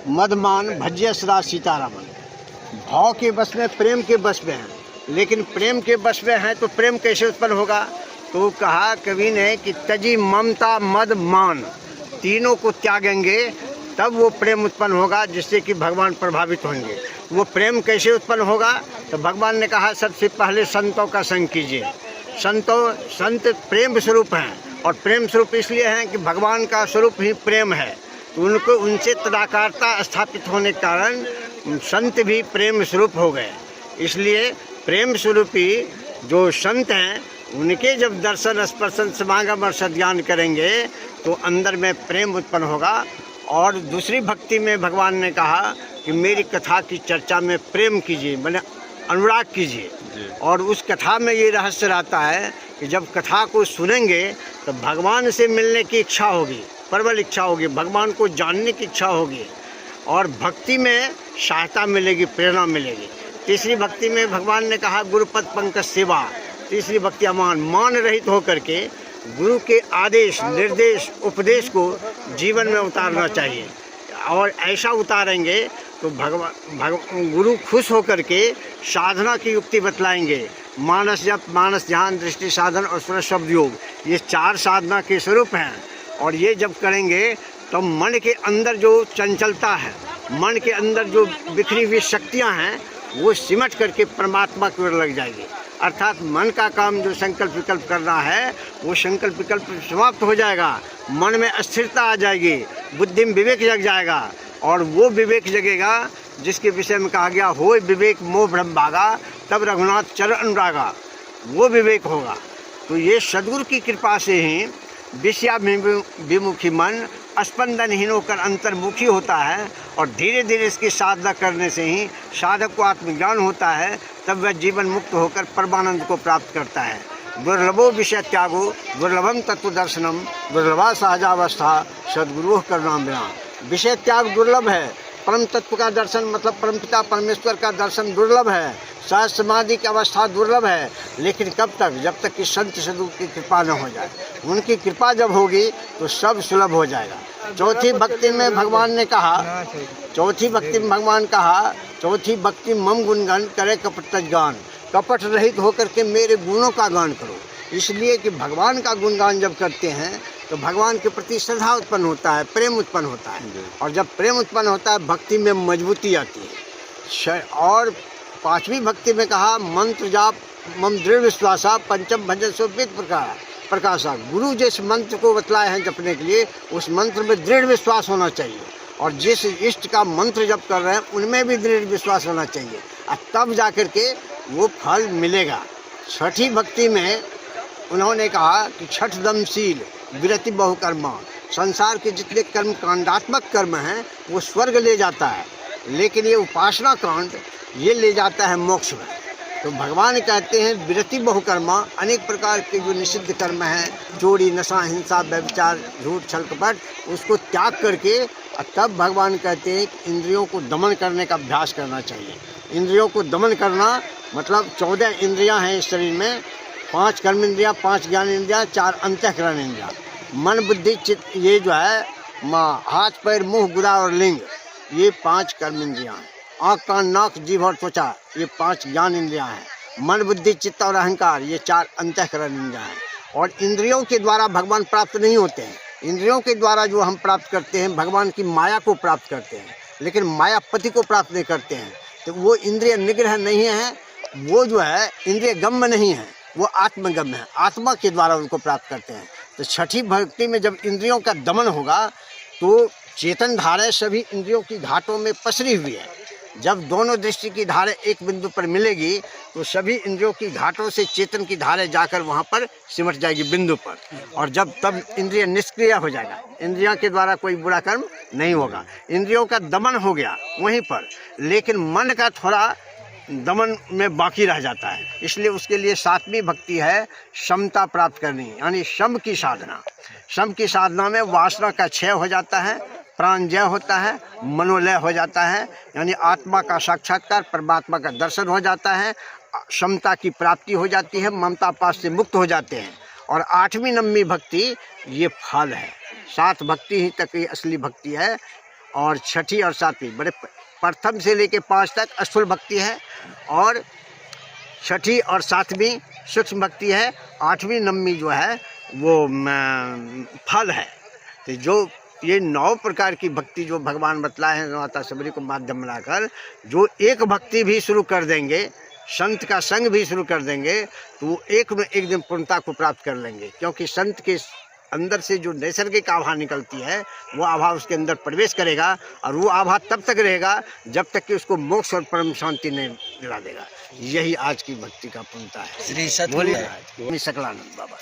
मदमान भज्य सदा सीतारामन। भाव के बस में, प्रेम के बस में हैं, लेकिन प्रेम के बस में हैं तो प्रेम कैसे उत्पन्न होगा? तो कहा कवि ने कि तजी ममता मद मान, तीनों को त्यागेंगे तब वो प्रेम उत्पन्न होगा, जिससे कि भगवान प्रभावित होंगे। वो प्रेम कैसे उत्पन्न होगा? तो भगवान ने कहा सबसे पहले संतों का संग कीजिए। संत प्रेम स्वरूप हैं, और प्रेम स्वरूप इसलिए हैं कि भगवान का स्वरूप ही प्रेम है, तो उनको उनसे तदाकारता स्थापित होने के कारण संत भी प्रेम स्वरूप हो गए। इसलिए प्रेम स्वरूपी जो संत हैं उनके जब दर्शन स्पर्शन समागम और सद्ज्ञान करेंगे तो अंदर में प्रेम उत्पन्न होगा। और दूसरी भक्ति में भगवान ने कहा कि मेरी कथा की चर्चा में प्रेम कीजिए, मैंने अनुराग कीजिए। और उस कथा में ये रहस्य रहता है कि जब कथा को सुनेंगे तो भगवान से मिलने की इच्छा होगी, प्रबल इच्छा होगी, भगवान को जानने की इच्छा होगी, और भक्ति में सहायता मिलेगी, प्रेरणा मिलेगी। तीसरी भक्ति में भगवान ने कहा गुरुपद पंकज सेवा। तीसरी भक्ति मान रहित होकर के गुरु के आदेश निर्देश उपदेश को जीवन में उतारना चाहिए, और ऐसा उतारेंगे तो भगवान गुरु खुश होकर के साधना की युक्ति बतलाएंगे। मानस जप, मानस ध्यान, दृष्टि साधन और स्मरण शब्द योग, ये 4 साधना के स्वरूप हैं। और ये जब करेंगे तो मन के अंदर जो चंचलता है, मन के अंदर जो बिखरी हुई शक्तियाँ हैं, वो सिमट करके परमात्मा की ओर लग जाएगी। अर्थात मन का काम जो संकल्प विकल्प करना है वो संकल्प विकल्प समाप्त हो जाएगा, मन में स्थिरता आ जाएगी, बुद्धि में विवेक जग जाएगा। और वो विवेक जगेगा जिसके विषय में कहा गया हो विवेक मोह ब्रह्म भागा, तब रघुनाथ चरण अनुरागा, वो विवेक होगा। तो ये सद्गुरु की कृपा से ही विषयाभिमुखी मन स्पंदनहीन होकर अंतर्मुखी होता है, और धीरे धीरे इसकी साधना करने से ही साधक को आत्मज्ञान होता है, तब वह जीवन मुक्त होकर परमानंद को प्राप्त करता है। दुर्लभो विषय त्यागो दुर्लभम तत्व दर्शनम, दुर्लभा सहजावस्था सद्गुरु करुणाम बिना। विषय त्याग दुर्लभ है, परम तत्व का दर्शन मतलब परमपिता परमेश्वर का दर्शन दुर्लभ है, सहज समाधि की अवस्था दुर्लभ है। लेकिन कब तक? जब तक कि संत सद्गुरु की कृपा न हो जाए। उनकी कृपा जब होगी तो सब सुलभ हो जाएगा। चौथी भक्ति में भगवान ने कहा, चौथी भक्ति मम गुणगान करे कपट गान, कपट रहित होकर के मेरे गुणों का गान करो। इसलिए कि भगवान का गुणगान जब करते हैं तो भगवान के प्रति श्रद्धा उत्पन्न होता है, प्रेम उत्पन्न होता है, और जब प्रेम उत्पन्न होता है भक्ति में मजबूती आती है। और 5वीं भक्ति में कहा मंत्र जाप मम दृढ़ विश्वासा, पंचम भजन सो वेद प्रकाशा। गुरु जिस मंत्र को बतलाए हैं जपने के लिए उस मंत्र में दृढ़ विश्वास होना चाहिए, और जिस इष्ट का मंत्र जप कर रहे हैं उनमें भी दृढ़ विश्वास होना चाहिए, और तब जाकर के वो फल मिलेगा। 6ठी भक्ति में उन्होंने कहा कि छठ दमशील विरति बहुकर्मा, संसार के जितने कर्म कांडात्मक कर्म हैं वो स्वर्ग ले जाता है, लेकिन ये उपासना कांड ये ले जाता है मोक्ष में। तो भगवान कहते हैं विरति बहुकर्मा, अनेक प्रकार के जो निषिद्ध कर्म हैं, चोरी नशा हिंसा व्यभिचार झूठ छल कपट, उसको त्याग करके तब भगवान कहते हैं कि इंद्रियों को दमन करने का अभ्यास करना चाहिए। इंद्रियों को दमन करना मतलब 14 इंद्रियां हैं इस शरीर में, 5 कर्म इंद्रियाँ, 5 ज्ञान इंद्रियाँ, 4 अंतःकरण इंद्रियाँ। मन बुद्धि चित्त ये जो है हाथ पैर मुंह गुदा और लिंग, ये 5 कर्म इंद्रियाँ हैं। आँख कान नाक जीभ और त्वचा, ये 5 ज्ञान इंद्रियाँ हैं। मन बुद्धि चित्त और अहंकार, ये 4 अंतःकरण इंद्रियाँ हैं। और इंद्रियों के द्वारा भगवान प्राप्त नहीं होते हैं। इंद्रियों के द्वारा जो हम प्राप्त करते हैं भगवान की माया को प्राप्त करते हैं, लेकिन मायापति को प्राप्त नहीं करते हैं। तो वो इंद्रिय निग्रह नहीं है, वो जो है इंद्रिय गम्य नहीं है, वो आत्मगम्य है, आत्मा के द्वारा उनको प्राप्त करते हैं। तो 6ठी भक्ति में जब इंद्रियों का दमन होगा तो चेतन धाराएं सभी इंद्रियों की घाटों में पसरी हुई है। जब दोनों दृष्टि की धारें एक बिंदु पर मिलेगी तो सभी इंद्रियों की घाटों से चेतन की धारें जाकर वहाँ पर सिमट जाएगी बिंदु पर, और जब तब इंद्रिय निष्क्रिय हो जाएगा, इंद्रियों के द्वारा कोई बुरा कर्म नहीं होगा। इंद्रियों का दमन हो गया वहीं पर, लेकिन मन का थोड़ा दमन में बाकी रह जाता है। इसलिए उसके लिए 7वीं भक्ति है समता प्राप्त करनी, यानी सम की साधना। सम की साधना में वासना का क्षय हो जाता है, प्राण जय होता है, मनोलय हो जाता है, यानी आत्मा का साक्षात्कार, परमात्मा का दर्शन हो जाता है, समता की प्राप्ति हो जाती है, ममता पास से मुक्त हो जाते हैं। और 8वीं 9वीं भक्ति ये फल है। 7 भक्ति ही तक ये असली भक्ति है। और छठी और सातवीं बड़े प्रथम से लेके 5 तक स्थूल भक्ति है, और छठी और सातवीं सूक्ष्म भक्ति है, 8वीं 9वीं जो है वो फल है। तो जो ये 9 प्रकार की भक्ति जो भगवान बतलाए हैं माता सबरी को माध्यम बनाकर, जो एक भक्ति भी शुरू कर देंगे, संत का संग भी शुरू कर देंगे, तो वो एक में एक दिन पूर्णता को प्राप्त कर लेंगे। क्योंकि संत के अंदर से जो नैसर्गिक आभा निकलती है, वो आभा उसके अंदर प्रवेश करेगा, और वो आभा तब तक रहेगा जब तक कि उसको मोक्ष और परम शांति नहीं दिला देगा। यही आज की भक्ति का पूर्णता है। श्री सतगुरु बोलिए सकलानंद बाबा।